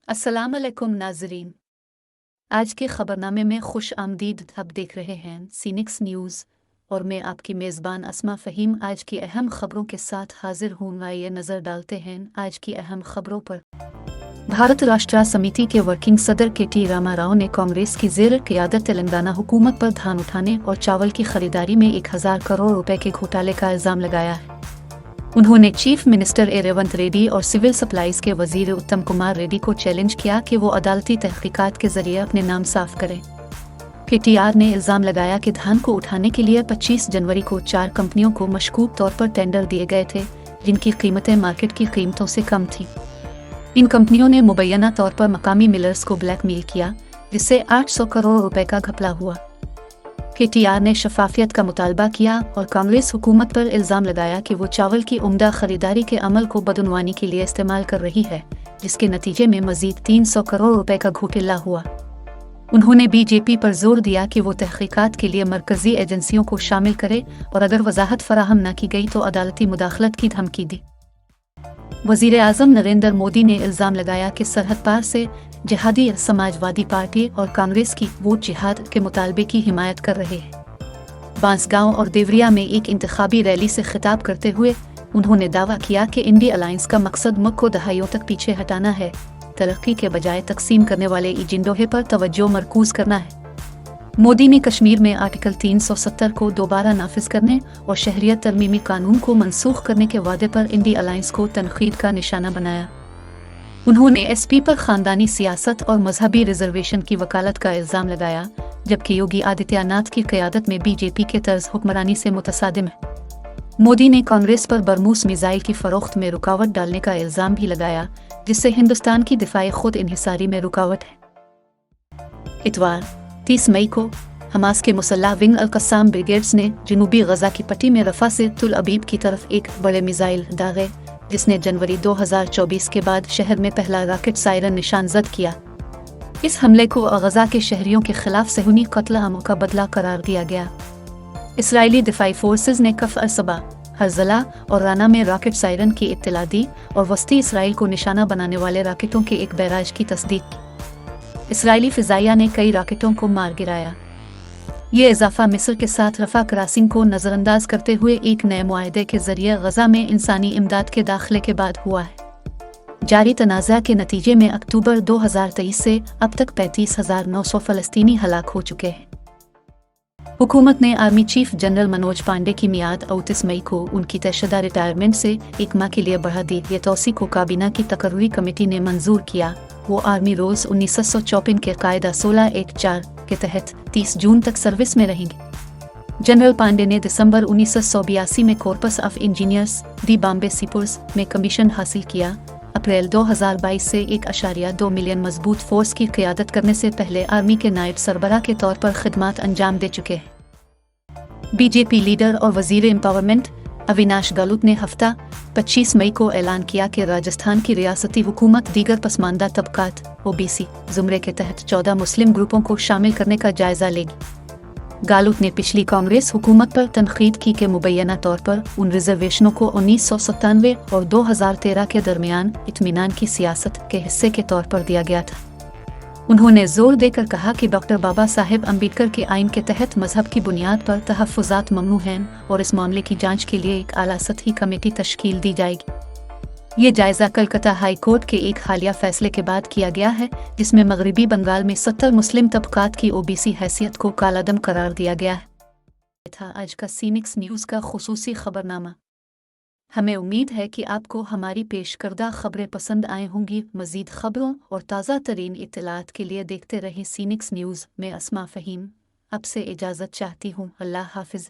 अस्सलाम अलैकुम नाजरीन। आज के खबरनामे में खुश आमदीद। आप देख रहे हैं सीनिक्स न्यूज़ और मैं आपकी मेज़बान अस्मा फ़हीम आज की अहम खबरों के साथ हाजिर हूँ। आइए नज़र डालते हैं आज की अहम खबरों पर। भारत राष्ट्र समिति के वर्किंग सदर के.टी. रामा राव ने कांग्रेस की ज़ेर क़यादत तेलंगाना हुकूमत पर धान उठाने और चावल की खरीदारी में 1000 करोड़ रुपए के घोटाले का इल्ज़ाम लगाया है। उन्होंने चीफ मिनिस्टर रेवंत रेड्डी और सिविल सप्लाईज के वजीर उत्तम कुमार रेड्डी को चैलेंज किया कि वो अदालती तहकीकात के जरिए अपने नाम साफ करें। के.टी.आर. ने इल्ज़ाम लगाया कि धान को उठाने के लिए 25 जनवरी को 4 कंपनियों को मशकूक तौर पर टेंडर दिए गए थे, जिनकी कीमतें मार्केट की कीमतों से कम थीं। इन कंपनियों ने मुबैना तौर पर मकामी मिलर्स को ब्लैकमेल किया, जिससे 800 करोड़ रुपए का घपला हुआ। के.टी.आर. ने शफाफियत का मुतालबा किया और कांग्रेस हुकूमत पर इल्ज़ाम लगाया कि वो चावल की उम्दा खरीदारी के अमल को बदनवानी के लिए इस्तेमाल कर रही है, जिसके नतीजे में मजीद 300 करोड़ रुपए का घोटाला हुआ। उन्होंने बीजेपी पर जोर दिया कि वो तहकीकात के लिए मरकजी एजेंसियों को शामिल करे और अगर वजाहत फराहम न की गई तो अदालती मुदाखलत की धमकी दी। वज़ीर आज़म नरेंद्र मोदी ने इल्ज़ाम लगाया कि सरहद पार से जिहादी समाजवादी पार्टी और कांग्रेस की वोट जिहाद के मुतालबे की हिमायत कर रहे हैं। बांसगांव और देवरिया में एक इंतखाबी रैली से खिताब करते हुए उन्होंने दावा किया कि इंडी अलायंस का मकसद मुल्क को दहाइयों तक पीछे हटाना है, तरक्की के बजाय तकसीम करने वाले एजेंडे पर तवज्जो मरकूज करना है। मोदी ने कश्मीर में आर्टिकल 370 को दोबारा नाफिज करने और शहरियत तरमीमी कानून को मनसूख करने के वादे पर इंडी अलायंस को तनकीद का निशाना बनाया। उन्होंने एसपी पर खानदानी सियासत और मजहबी रिजर्वेशन की वकालत का इल्ज़ाम लगाया, जबकि योगी आदित्यनाथ की क़यादत में बीजेपी के तर्ज हुक्मरानी से मुतसादिम है। मोदी ने कांग्रेस पर बरमूस मिसाइल की फरोख्त में रुकावट डालने का इल्ज़ाम भी लगाया, जिससे हिंदुस्तान की दिफाई खुद इन्हिसारी में रुकावट है। इतवार 30 मई को हमास के मुसल्लाह विंग अल-कस्साम ब्रिगेड्स ने जनूबी गजा की पट्टी में रफा से तुल अबीब की तरफ एक बड़े मिसाइल दागे, जिसने जनवरी 2024 के बाद शहर में पहला रॉकेट सायरन निशान जद किया। इस हमले को गजा के शहरियों के खिलाफ सहूनी कत्ल आम का बदला करार दिया गया। इसराइली दिफाई फोर्सेज ने कफ अल-सबा, हरजला और राना में रॉकेट सायरन की इत्तला दी और वस्ती इसराइल को निशाना बनाने वाले रॉकेटों के एक बैराज की तस्दीक की। इसराइली फिजाइया ने कई रॉकेटों को मार गिराया। ये इजाफा मिस्र के साथ रफा क्रॉसिंग को नज़रअंदाज करते हुए एक नए मुआहदे के जरिए गजा में इंसानी इमदाद के दाखिले के बाद हुआ है। जारी तनाज़ा के नतीजे में अक्टूबर 2023 से अब तक 35,900 फ़लस्तीनी हलाक हो चुके हैं। हुकूमत ने army chief general Manoj Pande की मियाद 29 मई को उनकी तयशुदा रिटायरमेंट से 1 माह के लिए बढ़ा दी। ये तौसी को काबीना की तकर्री कमेटी ने मंजूर किया। वो आर्मी रोल्स 1954 के कायदा 1614 के तहत 30 जून तक सर्विस में रहेंगे। जनरल पांडे ने दिसंबर 1982 में कॉर्पस ऑफ इंजीनियर्स दी बॉम्बे सीपुर्स में कमीशन हासिल किया। अप्रैल 2022 से 1.2 मिलियन मजबूत फोर्स की क़यादत करने से पहले आर्मी के नायब सरबराह के तौर पर खिदमात अंजाम दे चुके हैं। बीजेपी लीडर और वजीर एम्पावरमेंट अविनाश गहलोत ने हफ्ता 25 मई को ऐलान किया कि राजस्थान की रियासती हुकूमत दीगर पसमानदा तबकात OBC जुमरे के तहत 14 मुस्लिम ग्रुपों को शामिल करने का जायजा लेगी। गहलोत ने पिछली कांग्रेस हुकूमत पर तनकीद की कि मुबैना तौर पर उन रिजर्वेशनों को 1997 और 2013 के दरमियान इत्मीनान की सियासत के हिस्से के तौर पर दिया गया था। उन्होंने जोर देकर कहा कि डॉक्टर बाबा साहेब अम्बेडकर के आइन के तहत मजहब की बुनियाद पर तहफ़्फ़ुज़ात ममनू हैं और इस मामले की जांच के लिए एक आला सतही कमेटी तश्कील दी जाएगी। ये जायजा कलकत्ता हाई कोर्ट के एक हालिया फैसले के बाद किया गया है, जिसमें मगरबी बंगाल में 70 मुस्लिम तबकात की OBC हैसियत को कालादम करार दिया गया है। था आज का सीनिक्स न्यूज़ का खुसूसी खबरनामा। हमें उम्मीद है कि आपको हमारी पेश करदा खबरें पसंद आए होंगी। मज़ीद खबरों और ताज़ा तरीन इत्तलात के लिए देखते रहें सीनिक्स न्यूज़। मैं अस्मा फ़हीम आपसे इजाज़त चाहती हूँ। अल्लाह हाफ़िज़।